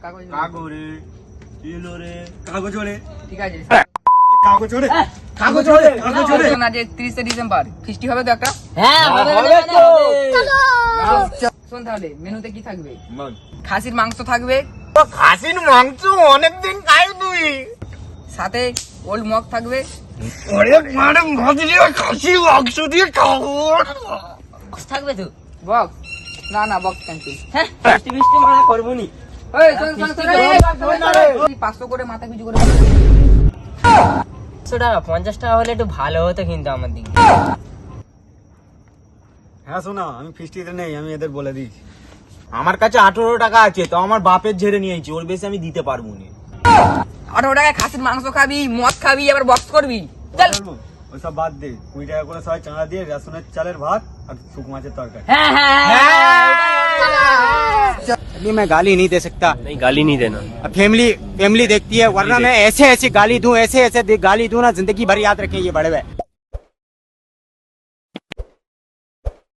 কাগরে চিলোরে কাগজরে ঠিক আছে কাগজরে কাগজরে না যে 30 ডিসেম্বর ফিস্টি হবে তো একটা। হ্যাঁ হবে তো। শোন তাহলে মেনুতে কি থাকবে? খাসির মাংস থাকবে, খাসির মাংস অনেকদিন খাই তুই। সাথে ওল্ড মগ থাকবে। ওরে মানে ভাজি খাসি মাংস দিয়ে খাবো। থাকবে তো বক্স না না বক্স ক্যান্সেল। হ্যাঁ মিষ্টি মিষ্টি মানা করবো নি। এই শোন শোন শোন 500 করে মাথা পিছু করে 100 টাকা 50 টাকা হলে একটু ভালো হতো কিন্তু আমার দিকে। হ্যাঁ শোনা, আমি ফিস্টিতে নেই, আমি এদের বলে দিই। আমার কাছে 18 টাকা আছে, তো আমার বাপের ঝেড়ে নিয়েছি, ওর বেশি আমি দিতে পারবো না। 18 টাকায় খাসির মাংস খাবি, মদ খাবি, আবার বক্স করবি। চল ওইসব বাদ দে, 20 টাকা করে সবাই চাঁদা দিয়ে রেশনের চালের ভাত আর শুক মাছের তরকারি। হ্যাঁ হ্যাঁ अभी मैं गाली नहीं दे सकता। नहीं गाली नहीं देना। फैमिली देखती है, वरना मैं ऐसे गाली दूं, ऐसे गाली दूं ना, जिंदगी भर याद रखें ये बड़े भाई।